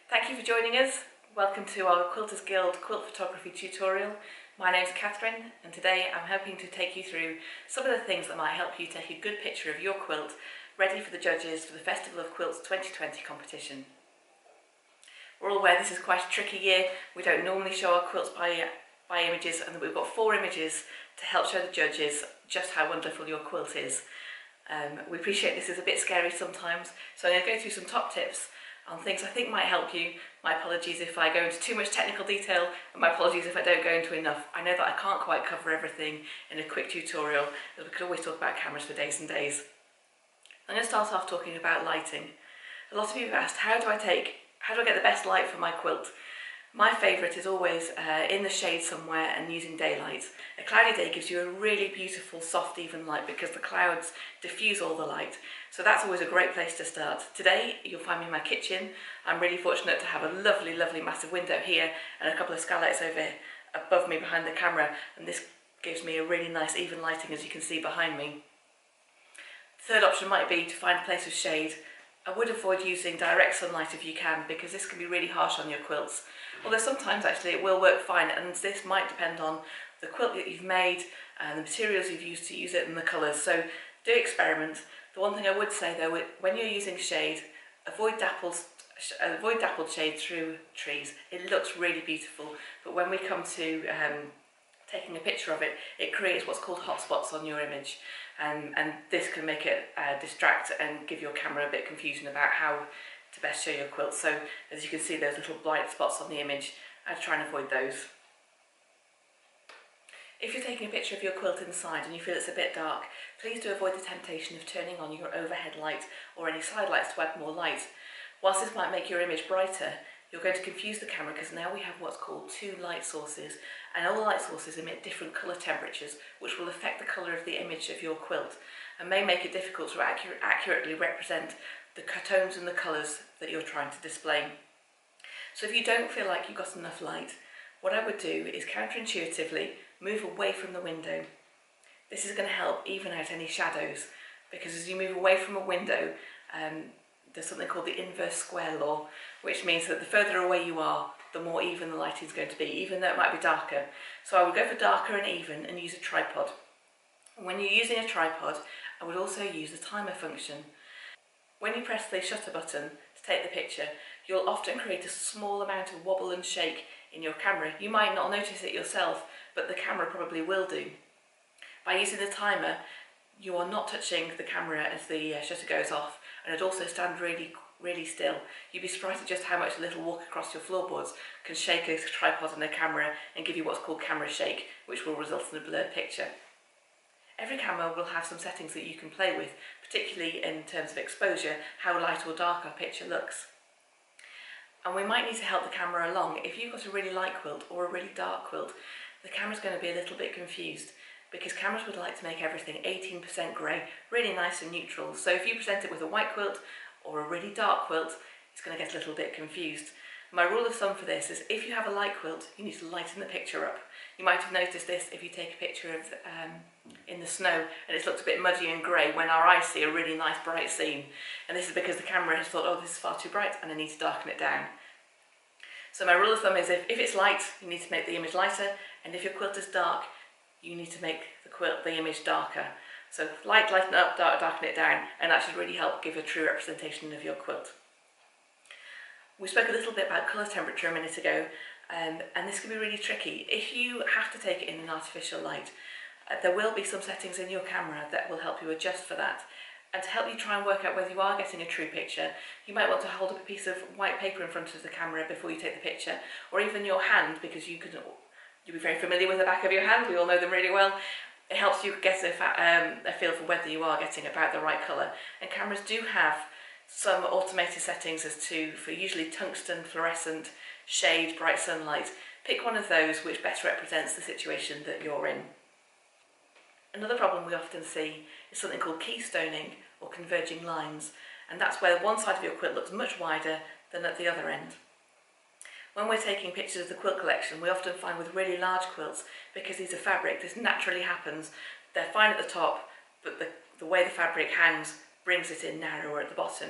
Thank you for joining us. Welcome to our Quilters Guild Quilt Photography tutorial. My name's Catherine and today I'm hoping to take you through some of the things that might help you take a good picture of your quilt ready for the judges for the Festival of Quilts 2020 competition. We're all aware this is quite a tricky year. We don't normally show our quilts by images, and we've got 4 images to help show the judges just how wonderful your quilt is. We appreciate this is a bit scary sometimes, so I'm going to go through some top tips on things I think might help you. My apologies if I go into too much technical detail, and my apologies if I don't go into enough. I know that I can't quite cover everything in a quick tutorial, as we could always talk about cameras for days and days. I'm going to start off talking about lighting. A lot of you have asked, how do I get the best light for my quilt? My favourite is always in the shade somewhere and using daylight. A cloudy day gives you a really beautiful, soft, even light because the clouds diffuse all the light. So that's always a great place to start. Today, you'll find me in my kitchen. I'm really fortunate to have a lovely, lovely massive window here and a couple of skylights over above me behind the camera. And this gives me a really nice, even lighting, as you can see behind me. The third option might be to find a place with shade. I would avoid using direct sunlight if you can, because this can be really harsh on your quilts. Although sometimes actually it will work fine, and this might depend on the quilt that you've made and the materials you've used to use it and the colours. So do experiment. The one thing I would say though, when you're using shade, avoid dappled shade through trees. It looks really beautiful, but when we come to taking a picture of it, it creates what's called hot spots on your image. And this can make it distract and give your camera a bit confusion about how to best show your quilt. So as you can see, there's little bright spots on the image. I'd try and avoid those. If you're taking a picture of your quilt inside and you feel it's a bit dark, please do avoid the temptation of turning on your overhead light or any side lights to add more light. Whilst this might make your image brighter, you're going to confuse the camera, because now we have what's called 2 light sources, and all the light sources emit different colour temperatures, which will affect the colour of the image of your quilt and may make it difficult to accurately represent the tones and the colours that you're trying to display. So if you don't feel like you've got enough light, what I would do is counterintuitively move away from the window. This is going to help even out any shadows, because as you move away from a window, there's something called the inverse square law, which means that the further away you are, the more even the lighting is going to be, even though it might be darker. So I would go for darker and even and use a tripod. When you're using a tripod, I would also use the timer function. When you press the shutter button to take the picture, you'll often create a small amount of wobble and shake in your camera. You might not notice it yourself, but the camera probably will do. By using the timer, you are not touching the camera as the shutter goes off, and it'd also stand really still. You'd be surprised at just how much a little walk across your floorboards can shake a tripod and a camera and give you what's called camera shake, which will result in a blurred picture. Every camera will have some settings that you can play with, particularly in terms of exposure, how light or dark our picture looks. And we might need to help the camera along. If you've got a really light quilt or a really dark quilt, the camera's going to be a little bit confused, because cameras would like to make everything 18% grey, really nice and neutral. So if you present it with a white quilt or a really dark quilt, it's going to get a little bit confused. My rule of thumb for this is, if you have a light quilt, you need to lighten the picture up. You might have noticed this if you take a picture of in the snow and it looks a bit muddy and grey when our eyes see a really nice bright scene. And this is because the camera has thought, oh, this is far too bright and I need to darken it down. So my rule of thumb is, if it's light, you need to make the image lighter, and if your quilt is dark, you need to make the image darker. So lighten up, darken it down, and that should really help give a true representation of your quilt. We spoke a little bit about colour temperature a minute ago, and this can be really tricky. If you have to take it in an artificial light, there will be some settings in your camera that will help you adjust for that. And to help you try and work out whether you are getting a true picture, you might want to hold up a piece of white paper in front of the camera before you take the picture, or even your hand, because you'll be very familiar with the back of your hand, we all know them really well. It helps you get a feel for whether you are getting about the right colour. And cameras do have some automated settings for usually tungsten, fluorescent, shade, bright sunlight. Pick one of those which best represents the situation that you're in. Another problem we often see is something called keystoning, or converging lines, and that's where one side of your quilt looks much wider than at the other end. When we're taking pictures of the quilt collection, we often find with really large quilts, because these are fabric, this naturally happens. They're fine at the top, but the way the fabric hangs brings it in narrower at the bottom.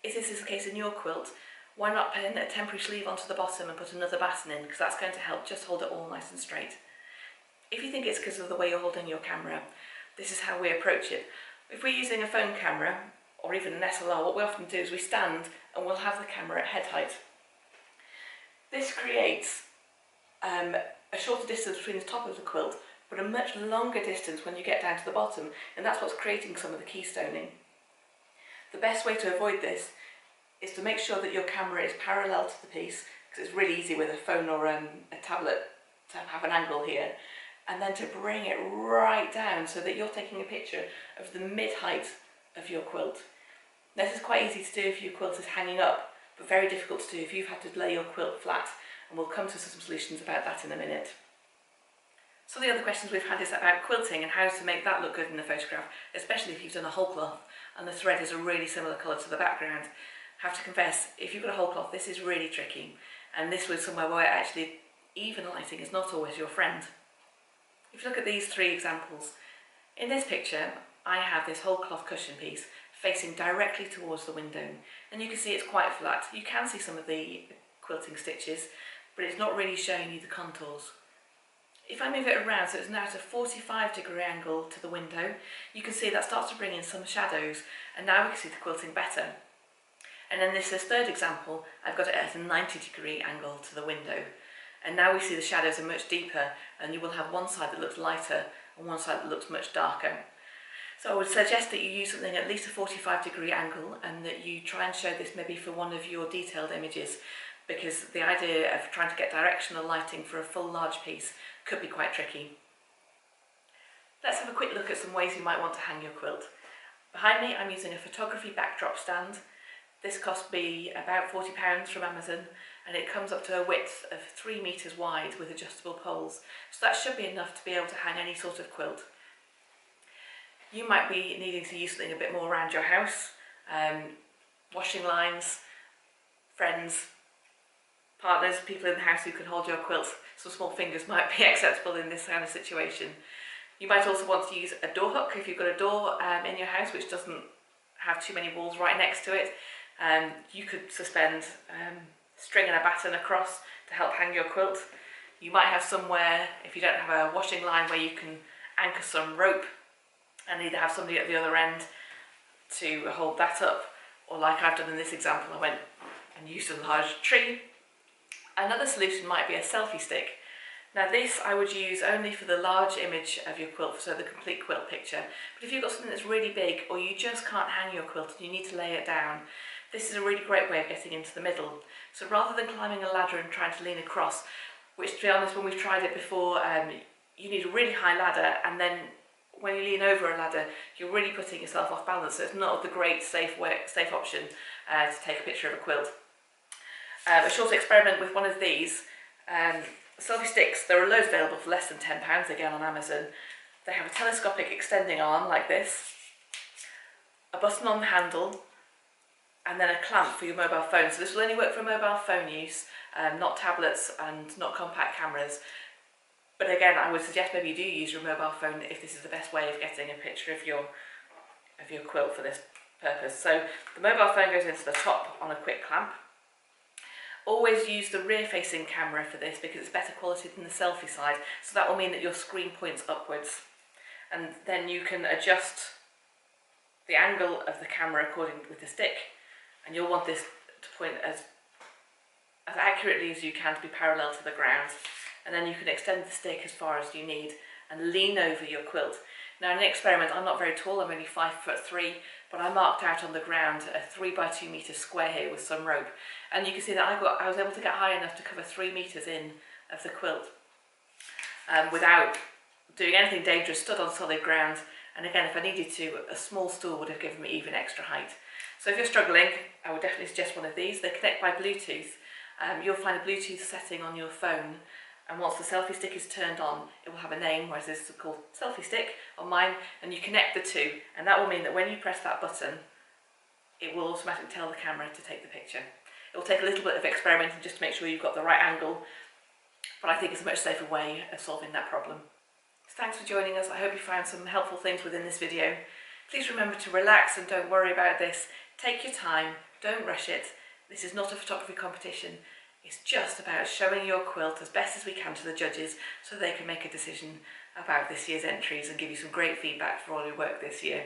If this is the case in your quilt, Why not pin a temporary sleeve onto the bottom and put another batten in, because that's going to help just hold it all nice and straight. If you think it's because of the way you're holding your camera, this is how we approach it. If we're using a phone camera or even an SLR, what we often do is we stand and we'll have the camera at head height. This creates a shorter distance between the top of the quilt, but a much longer distance when you get down to the bottom, and that's what's creating some of the keystoning. The best way to avoid this is to make sure that your camera is parallel to the piece, because it's really easy with a phone or a tablet to have an angle here, and then to bring it right down so that you're taking a picture of the mid-height of your quilt. This is quite easy to do if your quilt is hanging up, but very difficult to do if you've had to lay your quilt flat, and we'll come to some solutions about that in a minute. Some of the other questions we've had is about quilting and how to make that look good in the photograph, especially if you've done a whole cloth and the thread is a really similar colour to the background. I have to confess, if you've got a whole cloth, this is really tricky, and this was somewhere where actually even lighting is not always your friend. If you look at these three examples, in this picture I have this whole cloth cushion piece facing directly towards the window, and you can see it's quite flat. You can see some of the quilting stitches, but it's not really showing you the contours. If I move it around so it's now at a 45-degree angle to the window, you can see that starts to bring in some shadows, and now we can see the quilting better. And then this third example, I've got it at a 90-degree angle to the window, and now we see the shadows are much deeper, and you will have one side that looks lighter and one side that looks much darker. So I would suggest that you use something at least a 45-degree angle, and that you try and show this maybe for one of your detailed images, because the idea of trying to get directional lighting for a full large piece could be quite tricky. Let's have a quick look at some ways you might want to hang your quilt. Behind me I'm using a photography backdrop stand. This cost me about £40 from Amazon, and it comes up to a width of 3 meters wide with adjustable poles, so that should be enough to be able to hang any sort of quilt. You might be needing to use something a bit more around your house, washing lines, friends, partners, people in the house who can hold your quilt. Some small fingers might be acceptable in this kind of situation. You might also want to use a door hook if you've got a door in your house which doesn't have too many walls right next to it. You could suspend string and a batten across to help hang your quilt. You might have somewhere, if you don't have a washing line, where you can anchor some rope and either have somebody at the other end to hold that up, or like I've done in this example, I went and used a large tree. Another solution might be a selfie stick. Now this I would use only for the large image of your quilt, so the complete quilt picture. But if you've got something that's really big, or you just can't hang your quilt and you need to lay it down, this is a really great way of getting into the middle. So rather than climbing a ladder and trying to lean across, which to be honest, when we've tried it before, you need a really high ladder, and then when you lean over a ladder, you're really putting yourself off balance, so it's not the great safe option to take a picture of a quilt. A short experiment with one of these, selfie sticks, there are loads available for less than £10 again on Amazon. They have a telescopic extending arm like this, a button on the handle, and then a clamp for your mobile phone. So this will only work for mobile phone use, not tablets and not compact cameras. But again, I would suggest maybe you do use your mobile phone if this is the best way of getting a picture of your quilt for this purpose. So the mobile phone goes into the top on a quick clamp. Always use the rear-facing camera for this because it's better quality than the selfie side, so that will mean that your screen points upwards, and then you can adjust the angle of the camera according with the stick, and you'll want this to point as accurately as you can to be parallel to the ground, and then you can extend the stick as far as you need and lean over your quilt. Now in the experiment, I'm not very tall, I'm only 5'3", but I marked out on the ground a 3x2 metre square here with some rope, and you can see that I was able to get high enough to cover 3 meters in of the quilt without doing anything dangerous, stood on solid ground, and again if I needed to, a small stool would have given me even extra height. So if you're struggling, I would definitely suggest one of these. They connect by Bluetooth. You'll find a Bluetooth setting on your phone, and once the selfie stick is turned on, it will have a name, whereas this is called selfie stick on mine, and you connect the two, and that will mean that when you press that button, it will automatically tell the camera to take the picture. It will take a little bit of experimenting just to make sure you've got the right angle, but I think it's a much safer way of solving that problem. So thanks for joining us. I hope you found some helpful things within this video. Please remember to relax and don't worry about this. Take your time, don't rush it, This is not a photography competition. It's just about showing your quilt as best as we can to the judges so they can make a decision about this year's entries and give you some great feedback for all your work this year.